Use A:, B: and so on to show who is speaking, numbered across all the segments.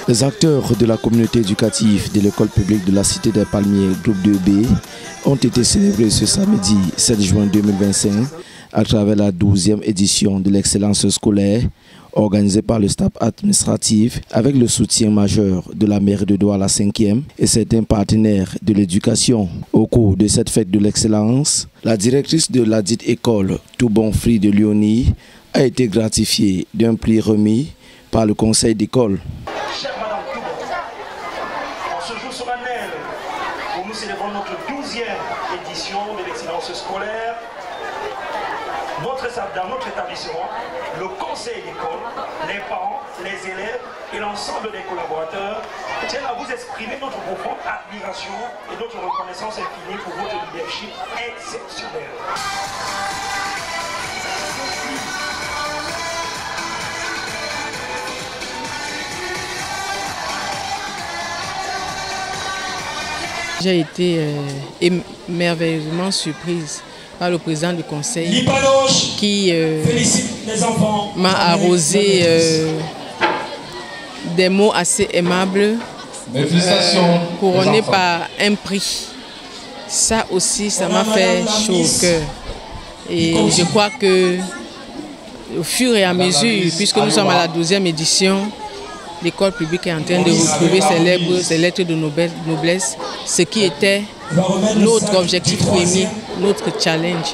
A: Les acteurs de la communauté éducative de l'école publique de la Cité des Palmiers, groupe 2B, ont été célébrés ce samedi 7 juin 2025 à travers la 12e édition de l'excellence scolaire organisée par le staff administratif avec le soutien majeur de la mairie de Douala 5e et certains partenaires de l'éducation. Au cours de cette fête de l'excellence, la directrice de la dite école, Toubonfri de Lyoni, a été gratifiée d'un prix remis par le conseil d'école.
B: Chère Madame Toubon, en ce jour solennel où nous célébrons notre 12e édition de l'excellence scolaire, dans notre établissement, le conseil d'école, les parents, les élèves et l'ensemble des collaborateurs tiennent à vous exprimer notre profonde admiration et notre reconnaissance infinie pour votre leadership exceptionnel.
C: J'ai été merveilleusement surprise par le président du conseil qui m'a arrosé des mots assez aimables, couronné par un prix. Ça aussi, ça m'a fait chaud au cœur. Et je crois que au fur et à mesure, puisque nous sommes à la 12e édition, l'école publique est en train de retrouver ses lettres de noblesse, ce qui était notre objectif premier, notre challenge.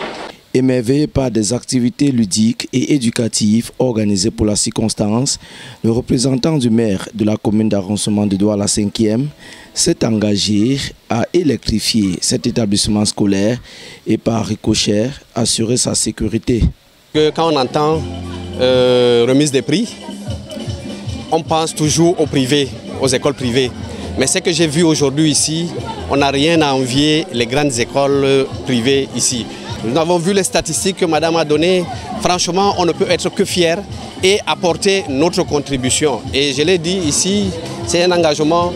A: Émerveillé par des activités ludiques et éducatives organisées pour la circonstance, le représentant du maire de la commune d'arrondissement de Douala 5e s'est engagé à électrifier cet établissement scolaire et par ricochet assurer sa sécurité.
D: Quand on entend remise des prix, on pense toujours au privé, aux écoles privées. Mais ce que j'ai vu aujourd'hui ici, on n'a rien à envier les grandes écoles privées ici. Nous avons vu les statistiques que Madame a données. Franchement, on ne peut être que fier et apporter notre contribution. Et je l'ai dit ici, c'est un engagement.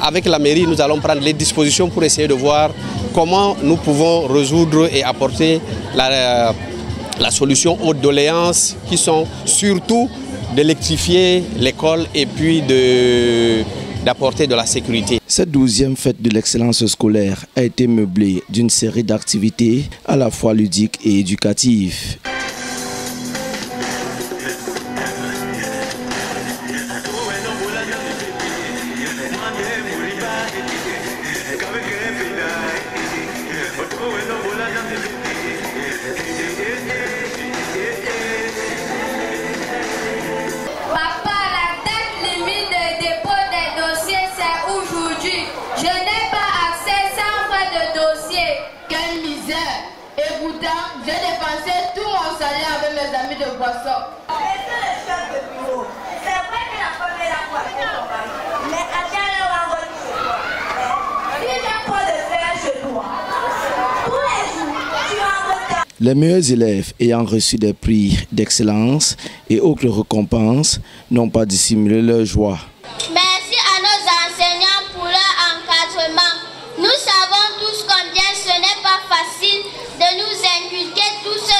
D: Avec la mairie, nous allons prendre les dispositions pour essayer de voir comment nous pouvons résoudre et apporter la solution aux doléances qui sont surtout d'électrifier l'école et puis d'apporter de la sécurité.
A: Cette 12e fête de l'excellence scolaire a été meublée d'une série d'activités à la fois ludiques et éducatives.
E: Et pourtant, j'ai dépensé tout mon salaire avec mes amis de boisson. Et c'est le chef de bureau. C'est vrai qu'il a pas fait la coiffure son mari. Mais à quelle heure on va chez toi? Si j'ai pas de faire chez toi, tous les jours, tu es en retard.
A: Les meilleurs élèves ayant reçu des prix d'excellence et autres récompenses n'ont pas dissimulé leur joie.
F: Merci à nos enseignants pour leur encadrement. Nous savons tous combien ce n'est pas facile de nous inculquer tout ce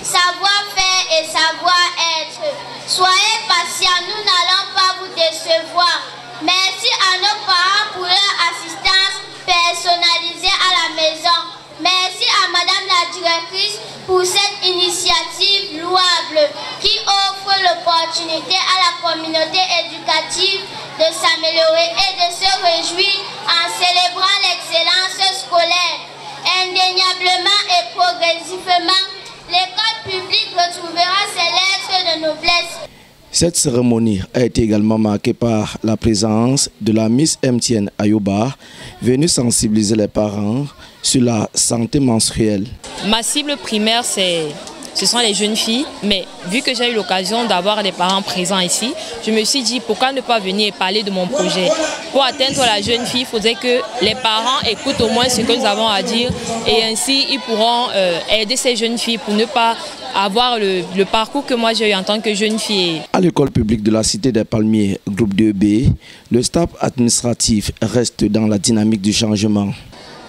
F: savoir-faire et savoir-être. Soyez patients, nous n'allons pas vous décevoir. Merci à nos parents pour leur assistance personnalisée à la maison. Merci à Madame la directrice pour cette initiative louable qui offre l'opportunité à la communauté éducative de s'améliorer et de se réjouir en célébrant l'excellence scolaire. Indéniablement et progressivement, l'école publique retrouvera ses lettres de noblesse.
A: Cette cérémonie a été également marquée par la présence de la Miss Mtienne Ayoba, venue sensibiliser les parents sur la santé menstruelle.
G: Ma cible primaire, ce sont les jeunes filles, mais vu que j'ai eu l'occasion d'avoir des parents présents ici, je me suis dit pourquoi ne pas venir parler de mon projet. Pour atteindre la jeune fille, il faudrait que les parents écoutent au moins ce que nous avons à dire et ainsi ils pourront aider ces jeunes filles pour ne pas avoir le parcours que moi j'ai eu en tant que jeune fille. À
A: l'école publique de la Cité des Palmiers, groupe 2B, le staff administratif reste dans la dynamique du changement.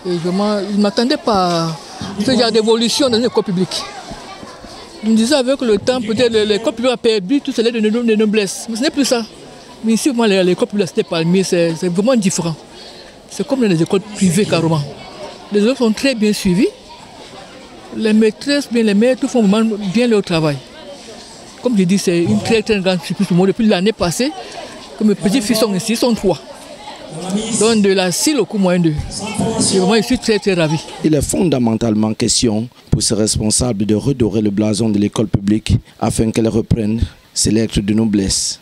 H: Et je ne m'attendais pas à ce genre d'évolution dans l'école publique. Je me disais avec le temps, peut-être l'école publique a perdu tout cela de noblesse. Mais ce n'est plus ça. Mais ici, l'école publique de la Cité Palmier, c'est vraiment différent. C'est comme les écoles privées carrément. Les élèves sont très bien suivis. Les maîtresses, les maîtres font vraiment bien leur travail. Comme je dis, c'est une très grande surprise pour moi. Depuis l'année passée, que mes petits fils sont ici, ils sont 3. Donc de la CIL au cours moyen 2. Je suis très ravi.
A: Il est fondamentalement question pour ces responsables de redorer le blason de l'école publique afin qu'elle reprenne ses lettres de noblesse.